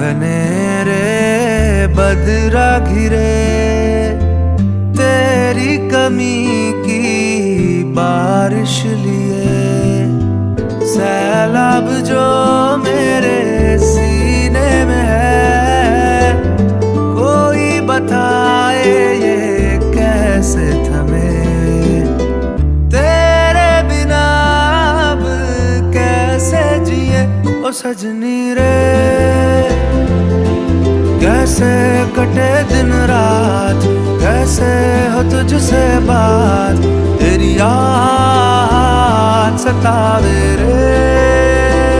घनेरे बदरा घिरे तेरी कमी की बारिश लिए, सैलाब जो मेरे सीने में है, कोई बताए ये कैसे थमे। तेरे बिना अब कैसे जिए ओ सजनी रे, कैसे कटे दिन रात, कैसे हो तुझसे बात, तेरी याद